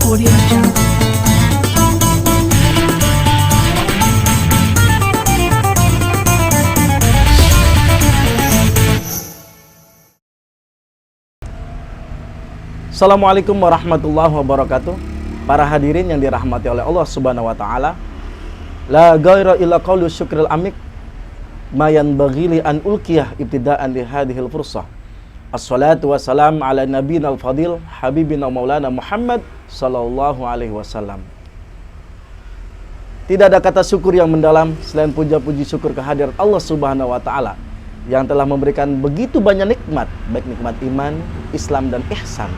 Audio Jungle. Assalamualaikum warahmatullahi wabarakatuh. Para hadirin yang dirahmati oleh Allah Subhanahu wa taala. La ghaira illa qaulu syukril amik ma yanbaghi li an ulqiyah ibtida'an li hadhil fursah. Assalatu wassalam ala nabiyina al-fadil habibina maulana Muhammad sallallahu alaihi wasallam. Tidak ada kata syukur yang mendalam selain puja-puji syukur kehadirat Allah Subhanahu wa taala yang telah memberikan begitu banyak nikmat, baik nikmat iman, Islam dan ihsan.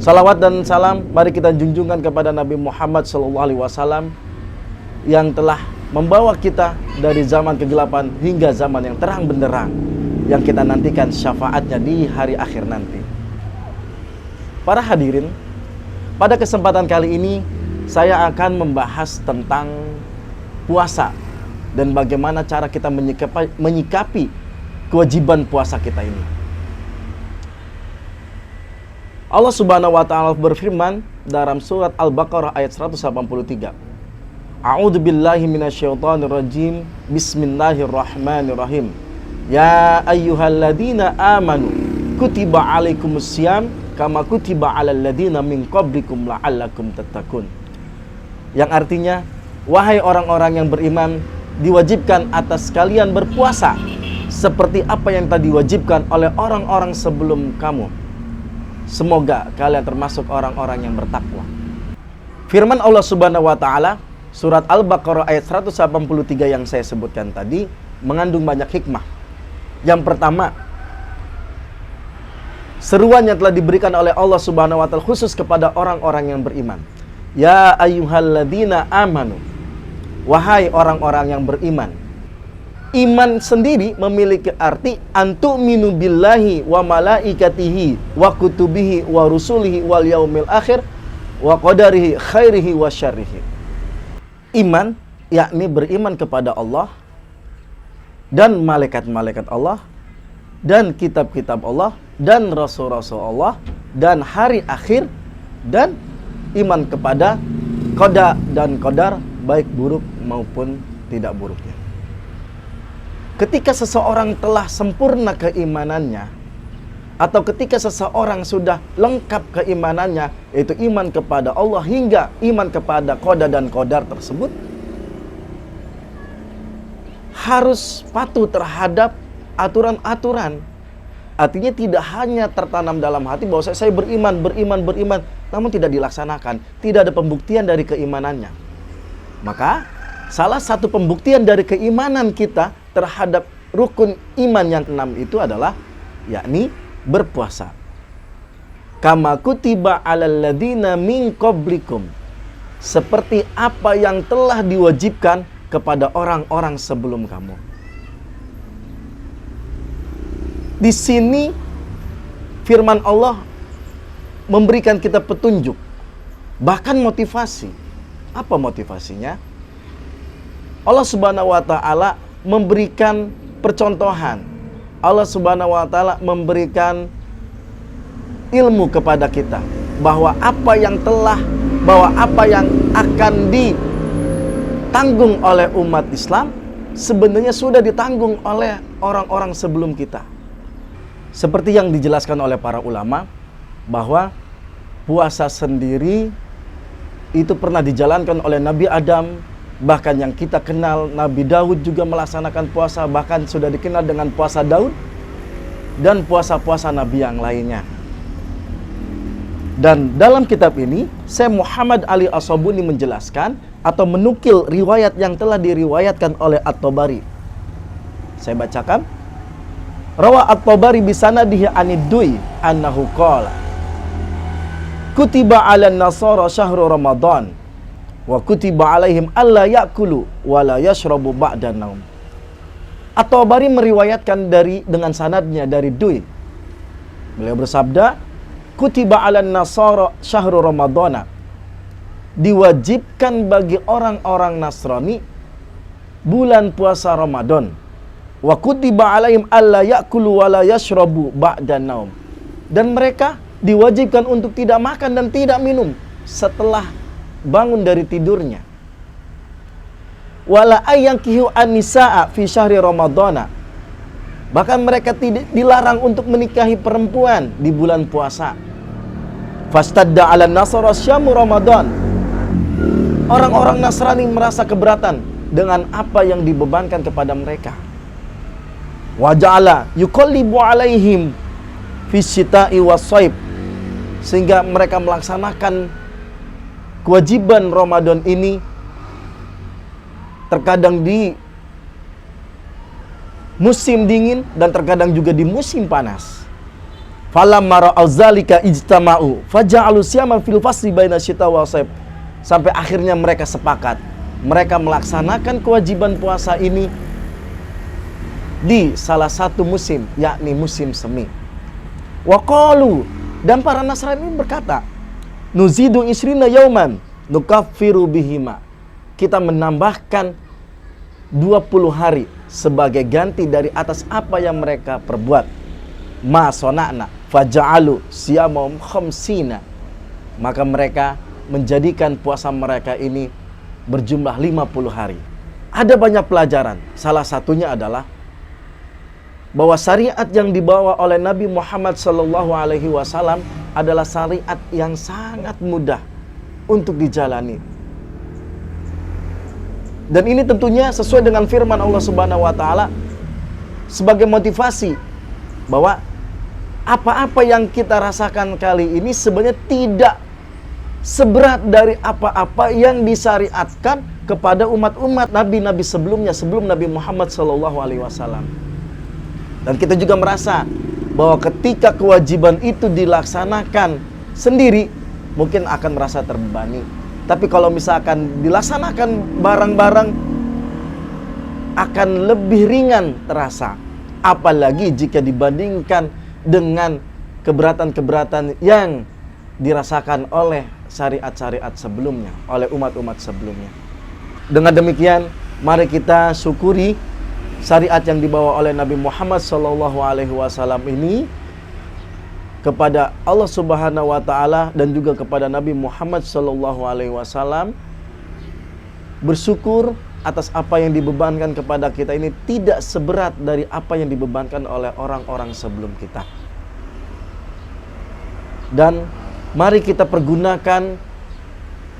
Salawat dan salam mari kita junjungkan kepada Nabi Muhammad SAW yang telah membawa kita dari zaman kegelapan hingga zaman yang terang benderang, yang kita nantikan syafaatnya di hari akhir nanti. Para hadirin, pada kesempatan kali ini saya akan membahas tentang puasa dan bagaimana cara kita menyikapi kewajiban puasa kita ini. Allah Subhanahu wa taala berfirman dalam surat Al-Baqarah ayat 183. A'udzu billahi minasyaitonir rajim. Bismillahirrahmanirrahim. Ya ayyuhalladzina amanu kutiba alaikumussyam kama kutiba alal ladzina min qablikum la'allakum tattaqun. Yang artinya, wahai orang-orang yang beriman, diwajibkan atas kalian berpuasa seperti apa yang telah diwajibkan oleh orang-orang sebelum kamu. Semoga kalian termasuk orang-orang yang bertakwa. Firman Allah Subhanahu wa taala surat Al-Baqarah ayat 183 yang saya sebutkan tadi mengandung banyak hikmah. Yang pertama, seruan yang telah diberikan oleh Allah Subhanahu wa taala khusus kepada orang-orang yang beriman. Ya ayyuhalladzina amanu. Wahai orang-orang yang beriman. Iman sendiri memiliki arti antu'minu billahi wa malaikatihi wa kutubihi wa rusulihi wal yaumil akhir wa qadarihi khairihi wa syarrihi. Iman yakni beriman kepada Allah dan malaikat-malaikat Allah dan kitab-kitab Allah dan rasul-rasul Allah dan hari akhir dan iman kepada qada dan qadar baik buruk maupun tidak buruknya. Ketika seseorang telah sempurna keimanannya, atau ketika seseorang sudah lengkap keimanannya, yaitu iman kepada Allah hingga iman kepada qada dan qadar tersebut, harus patuh terhadap aturan-aturan. Artinya tidak hanya tertanam dalam hati bahwa saya beriman, namun tidak dilaksanakan, tidak ada pembuktian dari keimanannya. Maka salah satu pembuktian dari keimanan kita terhadap rukun iman yang 6 itu adalah yakni berpuasa. Kama kutiba alal ladzina min qablikum. Seperti apa yang telah diwajibkan kepada orang-orang sebelum kamu. Di sini firman Allah memberikan kita petunjuk, bahkan motivasi. Apa motivasinya? Allah Subhanahu wa taala memberikan percontohan. Allah Subhanahu wa taala memberikan ilmu kepada kita bahwa apa yang akan ditanggung oleh umat Islam sebenarnya sudah ditanggung oleh orang-orang sebelum kita. Seperti yang dijelaskan oleh para ulama bahwa puasa sendiri itu pernah dijalankan oleh Nabi Adam. Bahkan yang kita kenal Nabi Daud juga melaksanakan puasa, bahkan sudah dikenal dengan puasa Daud dan puasa-puasa Nabi yang lainnya. Dan dalam kitab ini, Syekh Muhammad Ali As-Sabuni menjelaskan atau menukil riwayat yang telah diriwayatkan oleh At-Tabari. Saya bacakan. Rawa At-Tabari bisanadihi anid-Duy annahu qala kutiba 'alan nasara syahru Ramadan wa kutiba alaihim alla ya'kulu wa la yashrabu ba'da naum. At-Tabari meriwayatkan dengan sanadnya dari Duy. Beliau bersabda, kutiba 'alan nasara syahru Ramadana. Diwajibkan bagi orang-orang Nasrani bulan puasa Ramadan. Wa kutiba alaihim alla ya'kulu wa la yashrabu ba'da naum. Dan mereka diwajibkan untuk tidak makan dan tidak minum setelah bangun dari tidurnya. Wala ayyankihu an-nisaa fi syahri ramadhana. Bahkan mereka tidak dilarang untuk menikahi perempuan di bulan puasa. Fastadda 'ala nasara syamu ramadan. Orang-orang Nasrani merasa keberatan dengan apa yang dibebankan kepada mereka. Wa ja'ala yuqallibu 'alaihim fi syita'i was-shaib. Sehingga mereka melaksanakan kewajiban Ramadan ini terkadang di musim dingin dan terkadang juga di musim panas. Falamma ra'au zalika ijtama'u faja'alu siyaman fil fasli baina syita wa shaib. Sampai akhirnya mereka sepakat, mereka melaksanakan kewajiban puasa ini di salah satu musim, yakni musim semi. Wa qalu, dan para Nasrani berkata, nuzidu isrina yauman nukaffiru bihima. Kita menambahkan 20 hari sebagai ganti dari atas apa yang mereka perbuat. Ma sona'na faja'alu siyamahum khamsina. Maka mereka menjadikan puasa mereka ini berjumlah 50 hari. Ada banyak pelajaran. Salah satunya adalah bahwa syariat yang dibawa oleh Nabi Muhammad SAW adalah syariat yang sangat mudah untuk dijalani. Dan ini tentunya sesuai dengan firman Allah Subhanahu wa taala sebagai motivasi bahwa apa-apa yang kita rasakan kali ini sebenarnya tidak seberat dari apa-apa yang disyariatkan kepada umat-umat nabi-nabi sebelumnya, sebelum Nabi Muhammad SAW. Dan kita juga merasa bahwa ketika kewajiban itu dilaksanakan sendiri, mungkin akan merasa terbebani. Tapi kalau misalkan dilaksanakan bareng-bareng, akan lebih ringan terasa. Apalagi jika dibandingkan dengan keberatan-keberatan yang dirasakan oleh syariat-syariat sebelumnya, oleh umat-umat sebelumnya. Dengan demikian, mari kita syukuri syariat yang dibawa oleh Nabi Muhammad SAW ini kepada Allah Subhanahu wa taala dan juga kepada Nabi Muhammad SAW. Bersyukur atas apa yang dibebankan kepada kita ini tidak seberat dari apa yang dibebankan oleh orang-orang sebelum kita. Dan mari kita pergunakan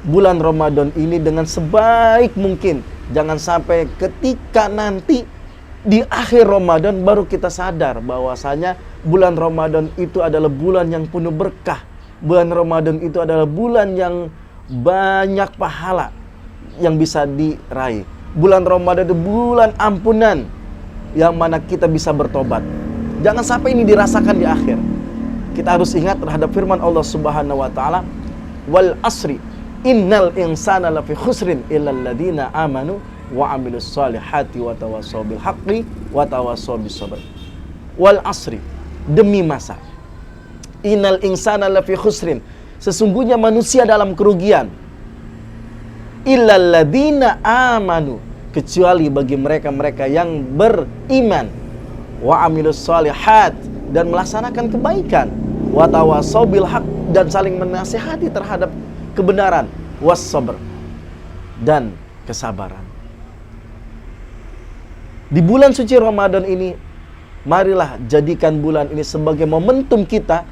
bulan Ramadan ini dengan sebaik mungkin. Jangan sampai ketika nanti di akhir Ramadan baru kita sadar bahwasanya bulan Ramadan itu adalah bulan yang penuh berkah. Bulan Ramadan itu adalah bulan yang banyak pahala yang bisa diraih. Bulan Ramadan itu bulan ampunan yang mana kita bisa bertobat. Jangan sampai ini dirasakan di akhir. Kita harus ingat terhadap firman Allah Subhanahu wa taala, wal asri innal insana lafi khusrin illal ladzina amanu wa amilus solihati wa tawassaw bil haqqi wa tawassaw bis sabr. Wal asri, demi masa, innal insana lafi khusrin, sesungguhnya manusia dalam kerugian, illal ladzina amanu, kecuali bagi mereka-mereka yang beriman, wa amilus solihat, dan melaksanakan kebaikan, wa tawassaw bil haqq, dan saling menasihati terhadap kebenaran, was sabr, dan kesabaran. Di bulan suci Ramadan ini, marilah jadikan bulan ini sebagai momentum kita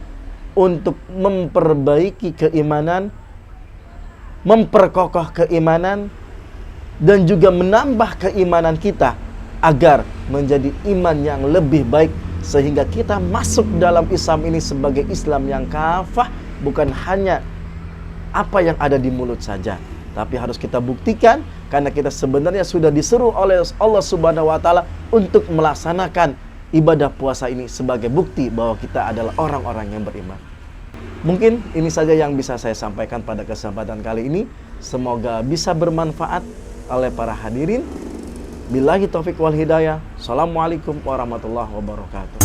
untuk memperbaiki keimanan, memperkokoh keimanan, dan juga menambah keimanan kita agar menjadi iman yang lebih baik, sehingga kita masuk dalam Islam ini sebagai Islam yang kafah, bukan hanya apa yang ada di mulut saja, tapi harus kita buktikan, karena kita sebenarnya sudah diseru oleh Allah Subhanahu wa taala untuk melaksanakan ibadah puasa ini sebagai bukti bahwa kita adalah orang-orang yang beriman. Mungkin ini saja yang bisa saya sampaikan pada kesempatan kali ini. Semoga bisa bermanfaat oleh para hadirin. Billahi taufik wal hidayah. Assalamualaikum warahmatullahi wabarakatuh.